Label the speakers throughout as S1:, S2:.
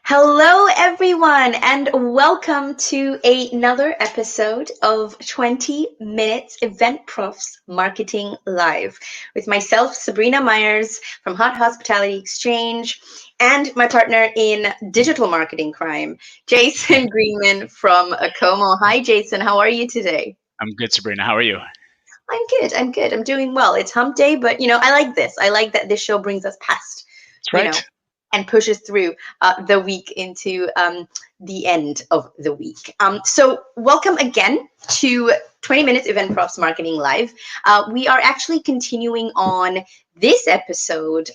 S1: Hello, everyone, and welcome to another episode of 20 Minutes Eventprofs Marketing Live with myself, Sabrina Myers from Hot Hospitality Exchange, and my partner in digital marketing crime, Jason Greenman from Acomo. Hi, Jason. How are you today?
S2: I'm good, Sabrina. How are you?
S1: I'm good. I'm good. I'm doing well. It's hump day, but I like this. I like that this show brings us past,
S2: That's
S1: you know,
S2: right.
S1: and pushes through the week into the end of the week. So welcome again to 20 Minutes Eventprofs Marketing Live. We are actually continuing on this episode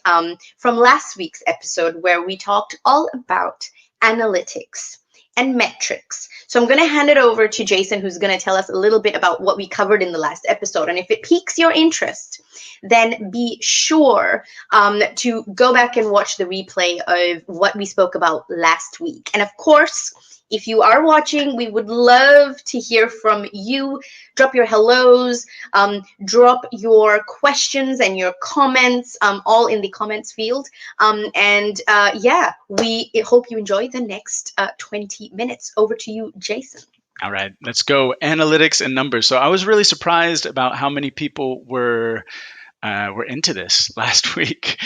S1: from last week's episode where we talked all about analytics and metrics. So I'm going to hand it over to Jason, who's going to tell us a little bit about what we covered in the last episode. And if it piques your interest, then be sure to go back and watch the replay of what we spoke about last week. And of course, if you are watching, we would love to hear from you. Drop your hellos, drop your questions and your comments, all in the comments field. Yeah, we hope you enjoy the next 20 minutes. Over to you, Jason.
S2: All right, let's go. Analytics and numbers. So I was really surprised about how many people were into this last week.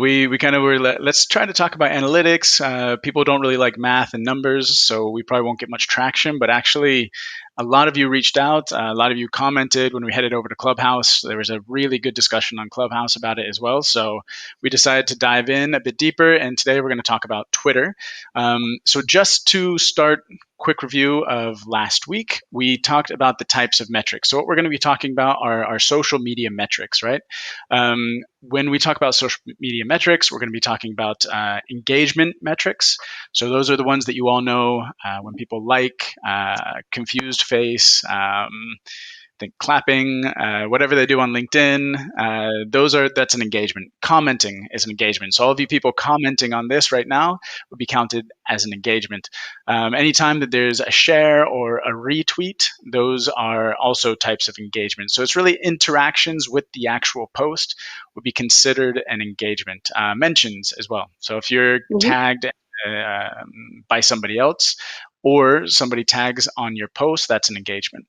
S2: We kind of were let's try to talk about analytics. People don't really like math and numbers, so we probably won't get much traction. But actually, a lot of you reached out. A lot of you commented when we headed over to Clubhouse. There was a really good discussion on Clubhouse about it as well. So we decided to dive in a bit deeper. And today we're going to talk about Twitter. So just to start, quick review of last week, we talked about the types of metrics. So what we're going to be talking about are our social media metrics, right? When we talk about social media metrics, we're going to be talking about engagement metrics. So those are the ones that you all know when people like, confused face, think clapping, whatever they do on LinkedIn, that's an engagement. Commenting is an engagement. So all of you people commenting on this right now would be counted as an engagement. Anytime that there's a share or a retweet, those are also types of engagement. So it's really interactions with the actual post would be considered an engagement. Mentions as well. So if you're tagged by somebody else or somebody tags on your post, that's an engagement.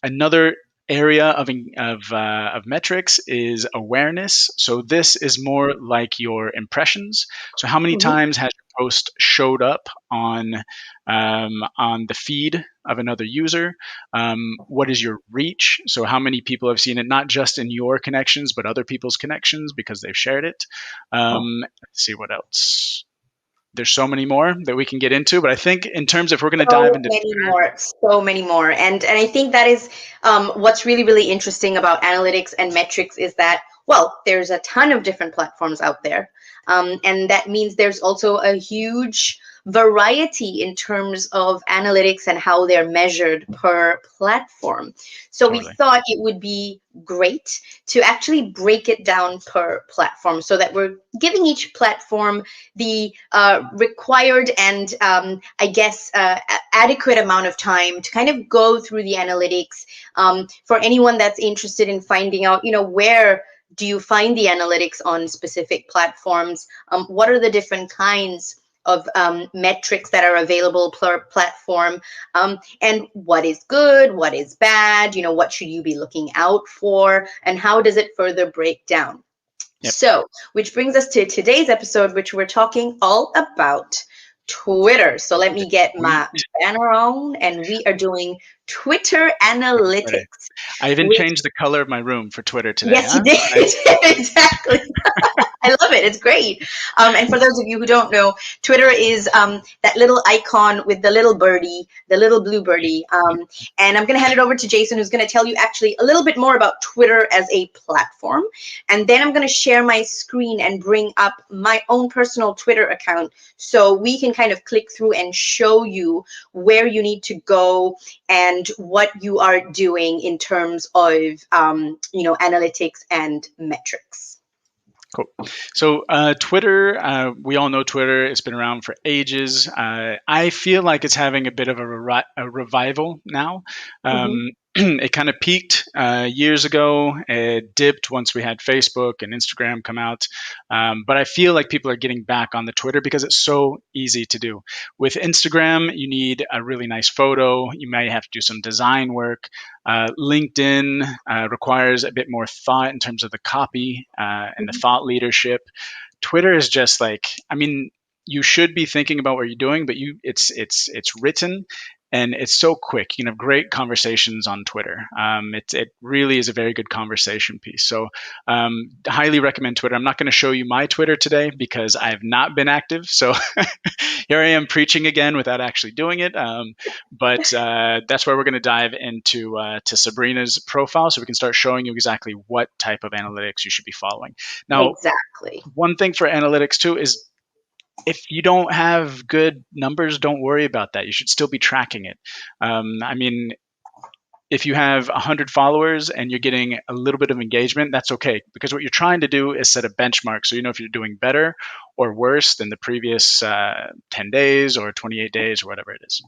S2: Another area of metrics is awareness. So this is more like your impressions. So how many
S1: Mm-hmm.
S2: times has your post showed up on the feed of another user? What is your reach? So how many people have seen it, not just in your connections, but other people's connections because they've shared it? Let's see what else. There's so many more that we can get into, but I think in terms of if we're going to dive
S1: So
S2: into
S1: many more, so many more. And I think that is what's really, really interesting about analytics and metrics is that, well, there's a ton of different platforms out there. And that means there's also a huge variety in terms of analytics and how they're measured per platform. So we
S2: totally.
S1: thought it would be great to actually break it down per platform so that we're giving each platform the required and I guess adequate amount of time to kind of go through the analytics for anyone that's interested in finding out, where do you find the analytics on specific platforms? What are the different kinds of metrics that are available per platform, and what is good, what is bad, what should you be looking out for, and how does it further break down?
S2: Yep.
S1: So, which brings us to today's episode, which we're talking all about Twitter. So let me get my banner on, and we are doing Twitter
S2: Twitter.
S1: analytics.
S2: I even
S1: Which,
S2: changed the color of my room for Twitter today,
S1: yes, you
S2: huh?
S1: did.
S2: I,
S1: Exactly. I love it. It's great. And for those of you who don't know, Twitter is that little icon with the little birdie, the little blue birdie. And I'm going to hand it over to Jason, who's going to tell you actually a little bit more about Twitter as a platform. And then I'm going to share my screen and bring up my own personal Twitter account so we can kind of click through and show you where you need to go and what you are doing in terms of, analytics and metrics.
S2: Cool. So Twitter, we all know Twitter. It's been around for ages. I feel like it's having a bit of a revival now.
S1: Mm-hmm.
S2: it kind of peaked years ago. It dipped once we had Facebook and Instagram come out. But I feel like people are getting back on the Twitter because it's so easy to do. With Instagram, you need a really nice photo. You may have to do some design work. LinkedIn requires a bit more thought in terms of the copy and the
S1: Mhm.
S2: thought leadership. Twitter is just like, I mean, you should be thinking about what you're doing, but it's written and it's so quick. You know, great conversations on Twitter. It really is a very good conversation piece. So, highly recommend Twitter. I'm not going to show you my Twitter today because I have not been active. So here I am preaching again without actually doing it. But that's where we're going to dive into to Sabrina's profile, so we can start showing you exactly what type of analytics you should be following. Now,
S1: Exactly.
S2: one thing for analytics too is if you don't have good numbers, don't worry about that. You should still be tracking it. I mean, if you have 100 followers and you're getting a little bit of engagement, that's okay. Because what you're trying to do is set a benchmark. So you know if you're doing better or worse than the previous 10 days or 28 days or whatever it is.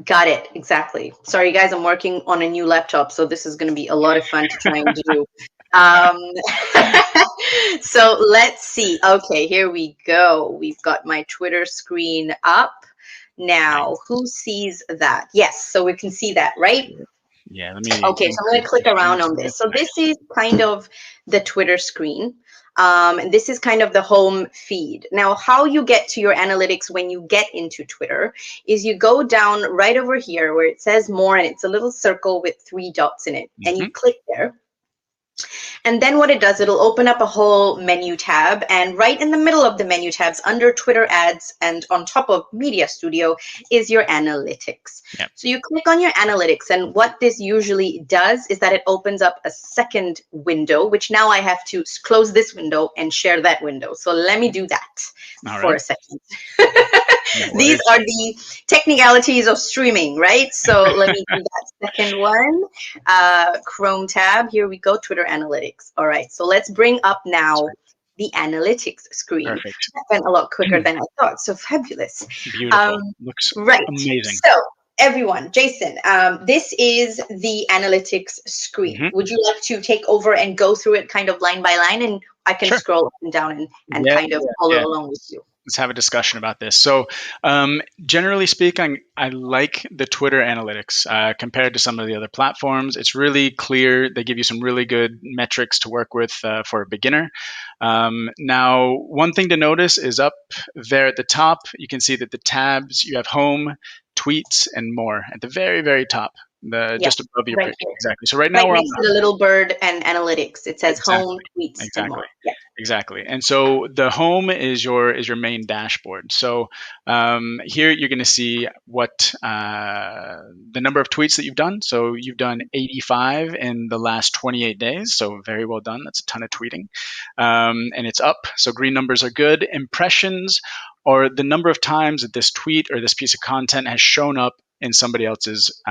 S1: Got it. Exactly. Sorry, guys, I'm working on a new laptop, so this is going to be a lot of fun to try and do. Um, so let's see. Okay, here we go. We've got my Twitter screen up. Now,
S2: Nice.
S1: who sees that? Yes, so we can see that, right?
S2: Yeah, let me
S1: Okay, so I'm going to
S2: increase
S1: click
S2: the
S1: around
S2: sheet
S1: on
S2: here.
S1: this. So this is kind of the Twitter screen. And this is kind of the home feed. Now, how you get to your analytics when you get into Twitter is you go down right over here where it says more, and it's a little circle with 3 dots in it. And you
S2: Hmm.
S1: click there. And then what it does, it'll open up a whole menu tab. And right in the middle of the menu tabs, under Twitter ads and on top of Media Studio, is your analytics.
S2: Yeah.
S1: So you click on your analytics. And what this usually does is that it opens up a second window, which now I have to close this window and share that window. So let me do that
S2: All
S1: for
S2: right.
S1: a second.
S2: No
S1: These
S2: worries.
S1: are the technicalities of streaming, right? So let me do that second one. Chrome tab. Here we go. Twitter analytics. All right. So let's bring up now
S2: Sweet.
S1: the analytics screen.
S2: Perfect.
S1: That went a lot quicker than I thought. So fabulous. Um,
S2: Beautiful. Looks
S1: right.
S2: amazing.
S1: So everyone, Jason, this is the analytics screen.
S2: Hmm.
S1: Would you like to take over and go through it kind of line by line, and I can
S2: Sure.
S1: scroll up and down and
S2: Yeah.
S1: kind of
S2: Yeah.
S1: follow
S2: Yeah.
S1: along with you.
S2: Let's have a discussion about this. So, generally speaking, I like the Twitter analytics compared to some of the other platforms. It's really clear. They give you some really good metrics to work with for a beginner. Now, one thing to notice is up there at the top, you can see that the tabs, you have home, tweets, and more at the very, very top,
S1: Yeah,
S2: just above your
S1: right
S2: picture.
S1: here.
S2: Exactly. So right now
S1: Right
S2: we're on
S1: next to the little bird and analytics. It says home,
S2: exactly,
S1: tweets, and
S2: exactly.
S1: more. Yeah.
S2: Exactly. And so the home is your main dashboard. So here you're going to see what the number of tweets that you've done. So you've done 85 in the last 28 days. So very well done. That's a ton of tweeting. And it's up. So green numbers are good. Impressions or the number of times that this tweet or this piece of content has shown up in somebody else's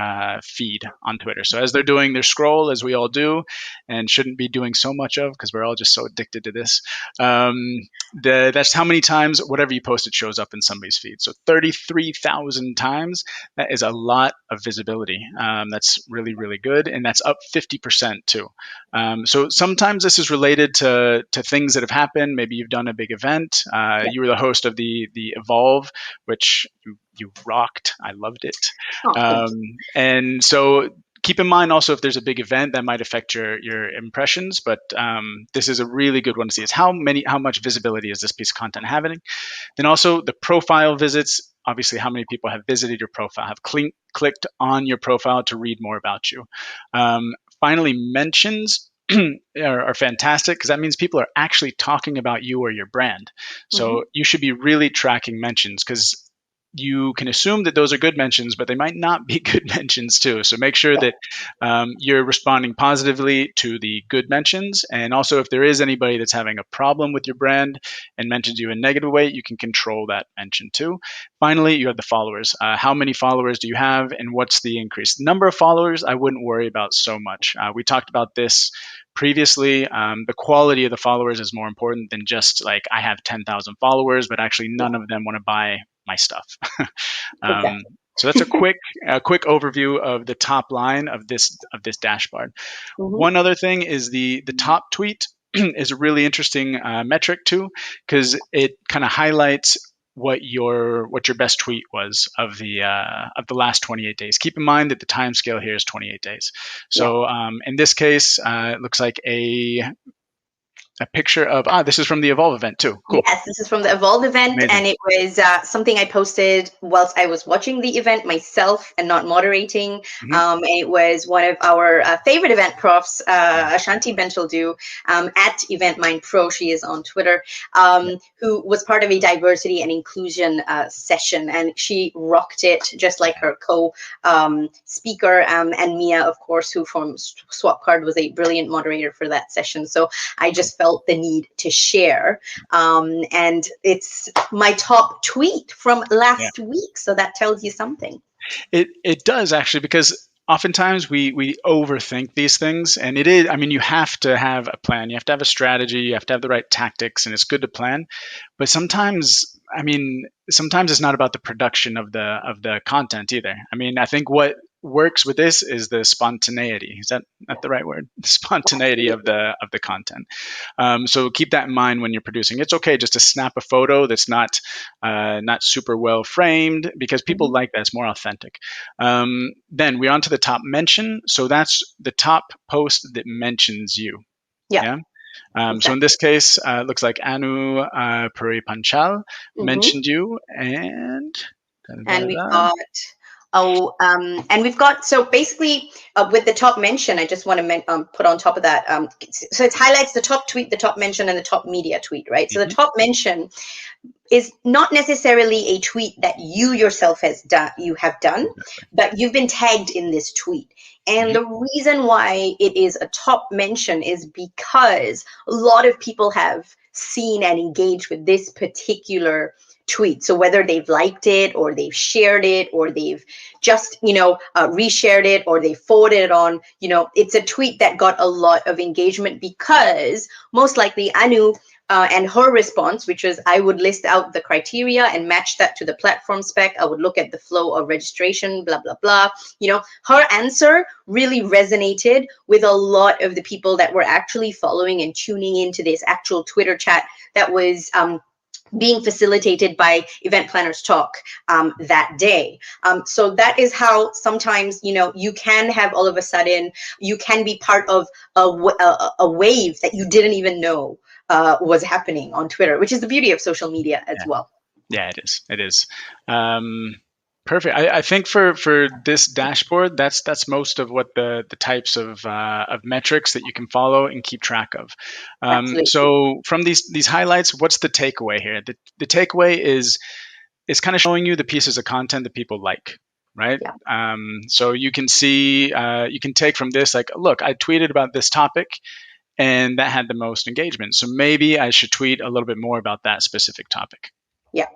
S2: feed on Twitter. So as they're doing their scroll, as we all do, and shouldn't be doing so much of because we're all just so addicted to this. That's how many times whatever you posted shows up in somebody's feed. So 33,000 times. That is a lot of visibility. That's really, really good. And that's up 50% too. So sometimes this is related to things that have happened. Maybe you've done a big event.
S1: Yeah.
S2: You were the host of the Evolve, which you rocked. I loved it.
S1: Oh, thank you.
S2: And so keep in mind also if there's a big event that might affect your impressions, but this is a really good one to see. Is how much visibility is this piece of content having? Then also the profile visits. Obviously, how many people have visited your profile, have clicked on your profile to read more about you. Finally, mentions are fantastic because that means people are actually talking about you or your brand.
S1: Hmm.
S2: So you should be really tracking mentions because you can assume that those are good mentions, but they might not be good mentions too. So make sure
S1: Yeah.
S2: that you're responding positively to the good mentions. And also, if there is anybody that's having a problem with your brand and mentions you in a negative way, you can control that mention too. Finally, you have the followers. How many followers do you have, and what's the increase? Number of followers, I wouldn't worry about so much. We talked about this previously. The quality of the followers is more important than just like I have 10,000 followers, but actually
S1: Yeah.
S2: none of them want to buy my stuff. um,
S1: Exactly.
S2: So that's a quick overview of the top line of this dashboard.
S1: Mm-hmm.
S2: One other thing is the top tweet is a really interesting metric too, because it kind of highlights what your best tweet was of the last 28 days. Keep in mind that the time scale here is 28 days. So in this case, it looks like a picture of this is from the Evolve event too. Cool.
S1: Yes, this is from the Evolve event,
S2: Amazing.
S1: and it was something I posted whilst I was watching the event myself and not moderating. And it was one of our favorite event profs, Ashanti Benchaldu, at Event Mind Pro. She is on Twitter, who was part of a diversity and inclusion session, and she rocked it just like her co-speaker, and Mia, of course, who from Swap Card was a brilliant moderator for that session. So I just felt the need to share, and it's my top tweet from last week, so that tells you something.
S2: It does actually, because oftentimes we overthink these things, and it is, I mean, you have to have a plan, you have to have a strategy, you have to have the right tactics, and it's good to plan, but sometimes it's not about the production of the content either. I mean, I think what works with this is the spontaneity. Is that not the right word? The spontaneity of the content. So keep that in mind when you're producing. It's okay just to snap a photo that's not super well framed, because people like that. It's more authentic. Then we're on to the top mention. So that's the top post that mentions you. Yeah.
S1: Exactly.
S2: So in this case, it looks like Anu Puri Panchal mentioned you, and
S1: we've got and we've got, so basically with the top mention, I just want to put on top of that, so it highlights the top tweet, the top mention, and the top media tweet, right? So the top mention is not necessarily a tweet that you yourself have done, but you've been tagged in this tweet. And the reason why it is a top mention is because a lot of people have seen and engaged with this particular tweet. So whether they've liked it, or they've shared it, or they've just, reshared it, or they forwarded it on, it's a tweet that got a lot of engagement, because most likely Anu and her response, which was, I would list out the criteria and match that to the platform spec. I would look at the flow of registration, blah, blah, blah. Her answer really resonated with a lot of the people that were actually following and tuning into this actual Twitter chat that was being facilitated by Event Planners Talk that day. So that is how sometimes, you can have all of a sudden, you can be part of a wave that you didn't even know was happening on Twitter, which is the beauty of social media as well.
S2: Yeah, it is. Perfect. I think for this dashboard, that's most of what the types of metrics that you can follow and keep track of. So from these highlights, what's the takeaway here? The takeaway is kind of showing you the pieces of content that people like, right? Yeah. So you can see, you can take from this, like, look, I tweeted about this topic, and that had the most engagement. So maybe I should tweet a little bit more about that specific topic.
S1: Yeah.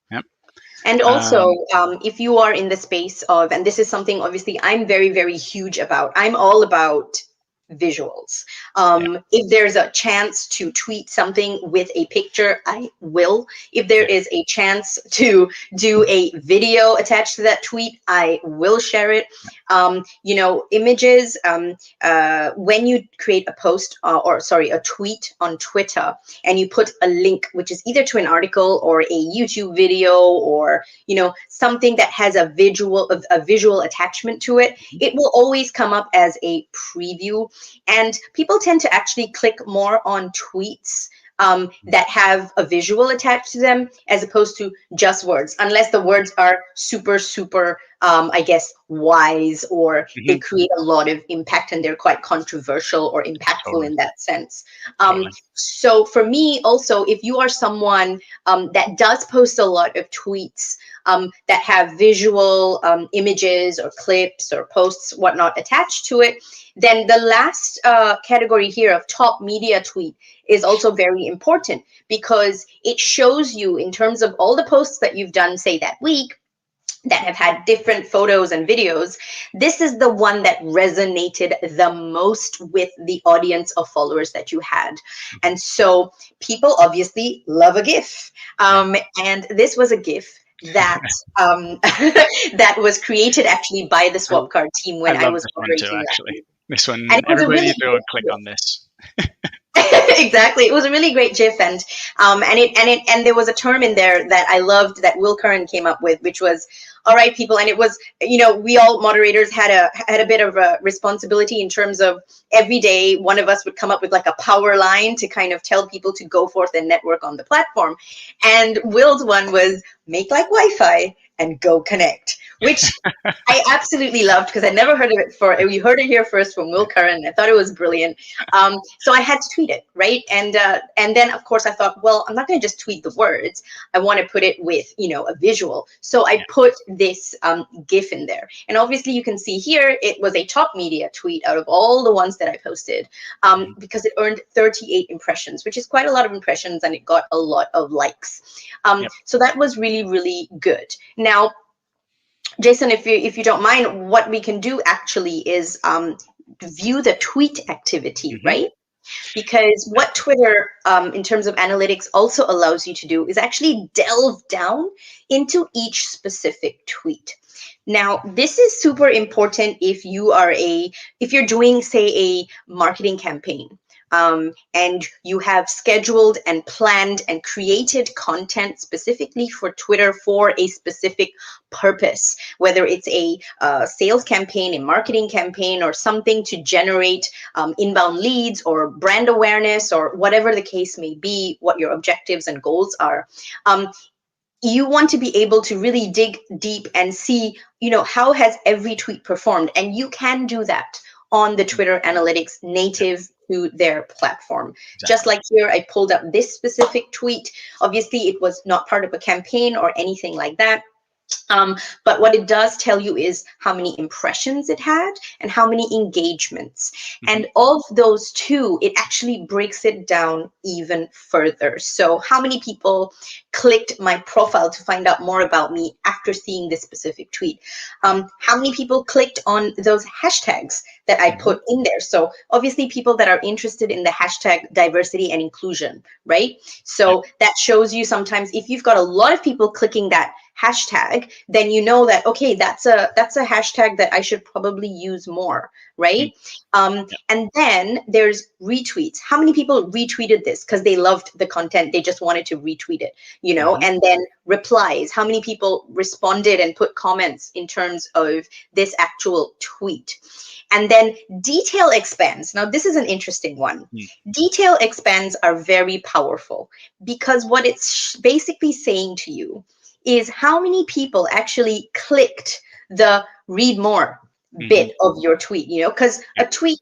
S2: Yep.
S1: And also, if you are in the space of, and this is something obviously I'm very, very huge about, I'm all about visuals. If there's a chance to tweet something with a picture, I will. If there is a chance to do a video attached to that tweet, I will share it. Images, when you create a post a tweet on Twitter, and you put a link, which is either to an article or a YouTube video, or something that has a visual attachment to it, it will always come up as a preview. And people tend to actually click more on tweets that have a visual attached to them, as opposed to just words, unless the words are super, super, wise, or they create a lot of impact and they're quite controversial or impactful in that sense. So for me also, if you are someone that does post a lot of tweets that have visual images or clips or posts, whatnot, attached to it, then the last category here of top media tweet is also very important, because it shows you, in terms of all the posts that you've done, say, that week, that have had different photos and videos, this is the one that resonated the most with the audience of followers that you had. And so people obviously love a GIF. And this was a GIF that that was created actually by the
S2: I,
S1: swap card team
S2: I
S1: when I
S2: love
S1: was
S2: this one too,
S1: moderating that
S2: actually.
S1: week.
S2: This
S1: And
S2: one,
S1: it was a
S2: everybody
S1: really
S2: needs to go and click on this.
S1: exactly. It was a really great GIF, and there was a term in there that I loved that Will Curran came up with, which was, "All right, people," and it was, we all moderators had a bit of a responsibility in terms of every day one of us would come up with like a power line to kind of tell people to go forth and network on the platform, and Will's one was make like Wi-Fi and go connect, which I absolutely loved because I never heard of it before. You heard it here first from Will Curran. I thought it was brilliant. So I had to tweet it, right? And then of course I thought, well, I'm not going to just tweet the words. I want to put it with a visual. So I put this GIF in there, and obviously you can see here it was a top media tweet out of all the ones that I posted, because it earned 38 impressions, which is quite a lot of impressions, and it got a lot of likes.
S2: Yep.
S1: So that was really, really good. Now, Jason, if you don't mind, what we can do actually is view the tweet activity,
S2: Mm-hmm.
S1: right? Because what Twitter, in terms of analytics, also allows you to do is actually delve down into each specific tweet. Now, this is super important if you're doing, say, a marketing campaign, and you have scheduled and planned and created content specifically for Twitter for a specific purpose, whether it's a sales campaign, a marketing campaign, or something to generate inbound leads or brand awareness, or whatever the case may be, what your objectives and goals are. You want to be able to really dig deep and see, how has every tweet performed? And you can do that on the Twitter analytics
S2: Yep.
S1: native to their platform. Just
S2: Exactly.
S1: like here, I pulled up this specific tweet. Obviously, it was not part of a campaign or anything like that. But what it does tell you is how many impressions it had and how many engagements.
S2: Mm-hmm.
S1: And of those two, it actually breaks it down even further. So how many people clicked my profile to find out more about me after seeing this specific tweet? How many people clicked on those hashtags that I
S2: Mm-hmm.
S1: put in there? So obviously people that are interested in the hashtag diversity and inclusion, right?
S2: Yep.
S1: So that shows you sometimes if you've got a lot of people clicking that hashtag, then you know that, okay, that's a hashtag that I should probably use more, right?
S2: Yep.
S1: And then there's retweets. How many people retweeted this because they loved the content, they just wanted to retweet it,
S2: Mm-hmm.
S1: and then replies, how many people responded and put comments in terms of this actual tweet. And then detail expands. Now this is an interesting one. Detail expands are very powerful because what it's basically saying to you is how many people actually clicked the read more
S2: Mm-hmm.
S1: bit of your tweet, because
S2: Yep.
S1: a tweet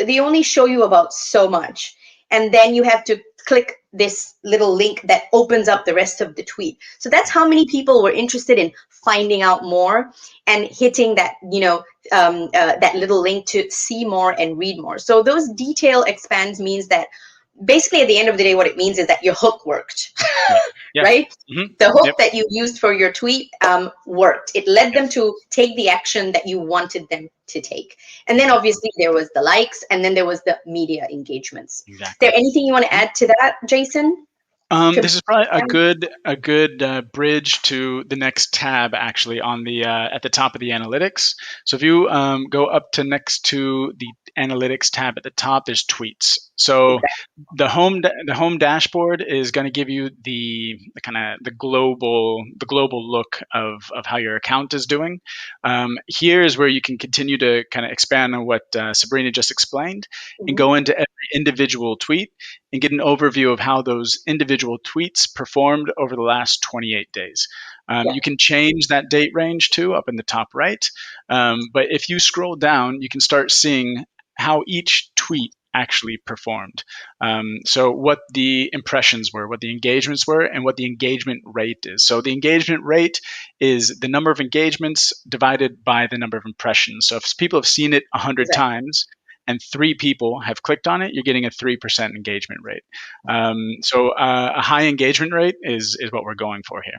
S1: they only show you about so much. And then you have to click this little link that opens up the rest of the tweet. So that's how many people were interested in finding out more and hitting that, that little link to see more and read more. So those detail expands means that basically at the end of the day, what it means is that your hook worked,
S2: Yep. Yeah.
S1: right?
S2: Mm-hmm.
S1: The hook
S2: Yep.
S1: that you used for your tweet worked. It led
S2: Yep.
S1: them to take the action that you wanted them to take. And then
S2: Exactly.
S1: obviously there was the likes, and then there was the media engagements. Is there
S2: Exactly.
S1: anything you want to add to that, Jason?
S2: This is probably a good bridge to the next tab, actually, on the at the top of the analytics. So if you go up to next to the analytics tab at the top, there's tweets. So the home dashboard is going to give you the kind of the global look of how your account is doing. Here is where you can continue to kind of expand on what Sabrina just explained, and
S1: Mhm.
S2: go into every individual tweet and get an overview of how those individual tweets performed over the last 28 days.
S1: Yeah,
S2: You can change that date range too up in the top right. But if you scroll down, you can start seeing how each tweet actually performed. So what the impressions were, what the engagements were, and what the engagement rate is. So the engagement rate is the number of engagements divided by the number of impressions. So if people have seen it 100
S1: exactly.
S2: times, and 3 people have clicked on it, you're getting a 3% engagement rate. So a high engagement rate is what we're going for here.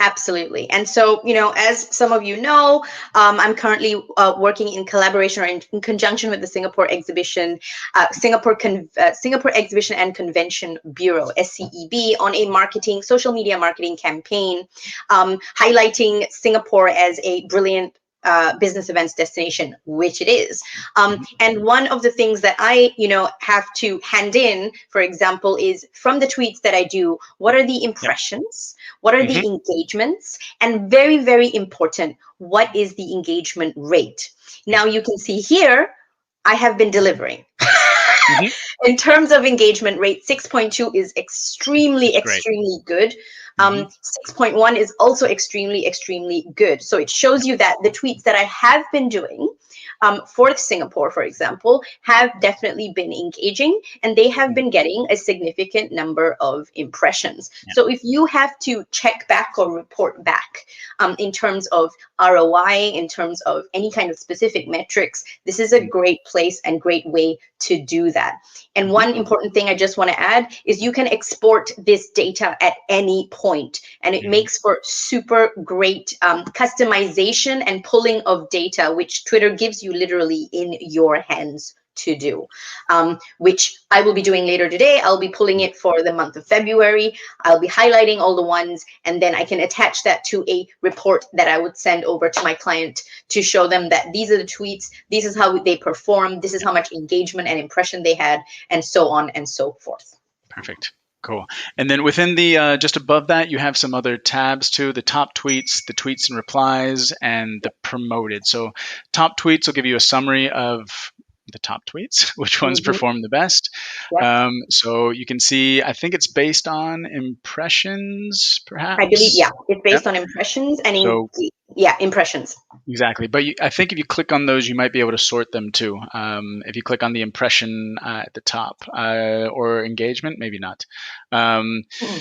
S1: Absolutely. And so, as some of you know, I'm currently working in collaboration or in conjunction with the Singapore Exhibition, Singapore Exhibition and Convention Bureau, SCEB, on a social media marketing campaign, highlighting Singapore as a brilliant business events destination, which it is. And one of the things that I, have to hand in, for example, is from the tweets that I do, what are the impressions? What are the engagements? And very, very important, what is the engagement rate? Now you can see here, I have been delivering. In terms of engagement rate, 6.2 is extremely good. 6.1 is also extremely good. So it shows you that the tweets that I have been doing for Singapore, for example, have definitely been engaging, and they have been getting a significant number of impressions. So if you have to check back or report back in terms of ROI, in terms of any kind of specific metrics, this is a great place and great way to do that. And one important thing I just want to add is you can export this data at any point, and it makes for super great customization and pulling of data, which Twitter gives you literally in your hands to do, which I will be doing later today. I'll be pulling it for the month of February. I'll be highlighting all the ones, and then I can attach that to a report that I would send over to my client to show them that these are the tweets, this is how they perform, this is how much engagement and impression they had, and so on and so forth.
S2: Perfect. Cool. And then within the, just above that, you have some other tabs too, the top tweets, the tweets and replies, and the promoted. So top tweets will give you a summary of the top tweets, which ones perform the best. So you can see, I think it's based on impressions, perhaps.
S1: I believe, it's based on impressions and impressions.
S2: Exactly. But I think if you click on those, you might be able to sort them too. If you click on the impression at the top or engagement, maybe not.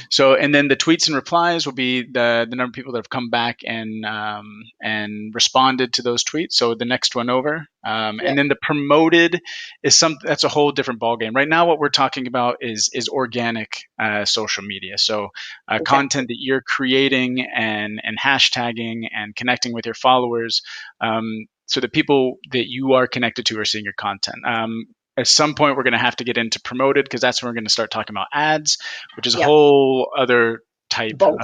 S2: So, and then the tweets and replies will be the number of people that have come back and responded to those tweets. So the next one over. And then the promoted is that's a whole different ballgame. Right now, what we're talking about is organic social media. So content that you're creating and hashtagging and connecting with your followers, so the people that you are connected to are seeing your content. At some point, we're going to have to get into promoted, because that's when we're going to start talking about ads, which is a whole other type of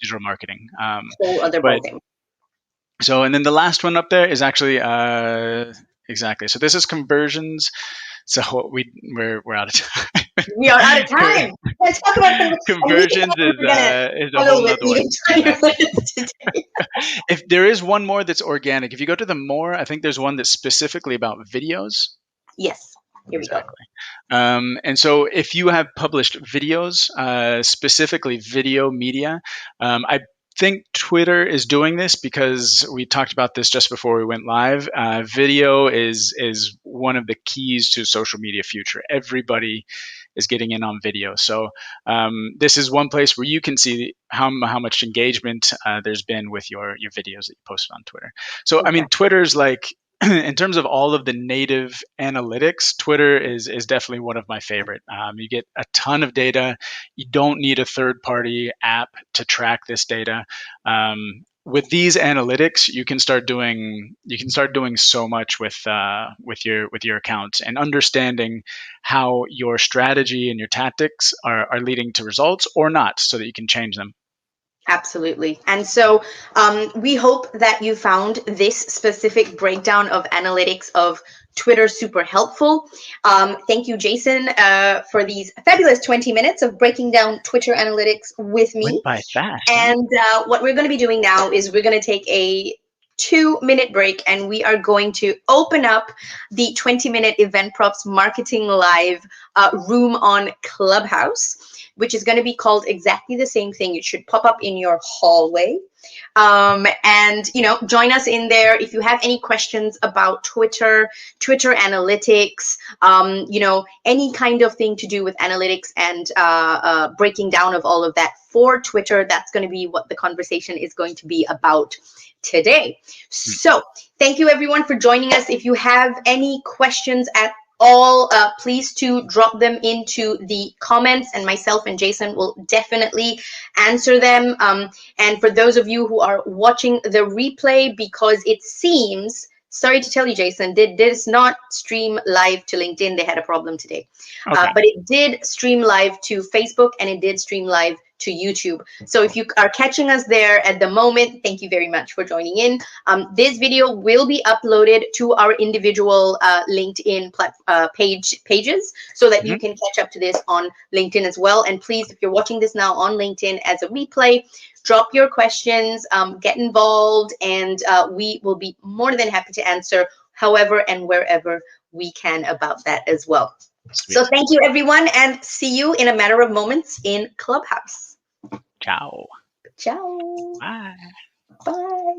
S2: digital marketing.
S1: Whole other ballgame.
S2: So, and then the last one up there is actually exactly. So this is conversions. So we're out of time.
S1: We are out of time. Let's talk about
S2: conversions. Is a whole other one. If there is one more that's organic, if you go to the more, I think there's one that's specifically about videos.
S1: Yes. Here we go.
S2: And so if you have published videos, specifically video media, I think Twitter is doing this because we talked about this just before we went live. Video is one of the keys to social media future. Everybody is getting in on video. So this is one place where you can see how much engagement there's been with your videos that you posted on Twitter. So, I mean, Twitter's like, in terms of all of the native analytics, Twitter is definitely one of my favorite. You get a ton of data. You don't need a third-party app to track this data. With these analytics, you can start doing so much with your account, and understanding how your strategy and your tactics are leading to results or not, so that you can change them.
S1: Absolutely. And so we hope that you found this specific breakdown of analytics of Twitter super helpful. Thank you, Jason, for these fabulous 20 minutes of breaking down Twitter analytics with me.
S2: Went by fast.
S1: And what we're going to be doing now is we're going to take a 2-minute break, and we are going to open up the 20-minute Eventprofs Marketing Live room on Clubhouse, which is going to be called exactly the same thing. It should pop up in your hallway. And, join us in there. If you have any questions about Twitter analytics, any kind of thing to do with analytics and breaking down of all of that for Twitter, that's going to be what the conversation is going to be about today. So thank you everyone for joining us. If you have any questions at all, please to drop them into the comments, and myself and Jason will definitely answer them. And for those of you who are watching the replay, because it seems, sorry to tell you, Jason, did not stream live to LinkedIn. They had a problem today.
S2: Okay.
S1: But it did stream live to Facebook, and it did stream live to YouTube. So if you are catching us there at the moment, thank you very much for joining in. This video will be uploaded to our individual LinkedIn pages, so that you can catch up to this on LinkedIn as well. And please, if you're watching this now on LinkedIn as a replay, drop your questions, get involved, and we will be more than happy to answer however and wherever we can about that as well.
S2: Sweet.
S1: So thank you, everyone, and see you in a matter of moments in Clubhouse.
S2: Ciao.
S1: Ciao.
S2: Bye.
S1: Bye.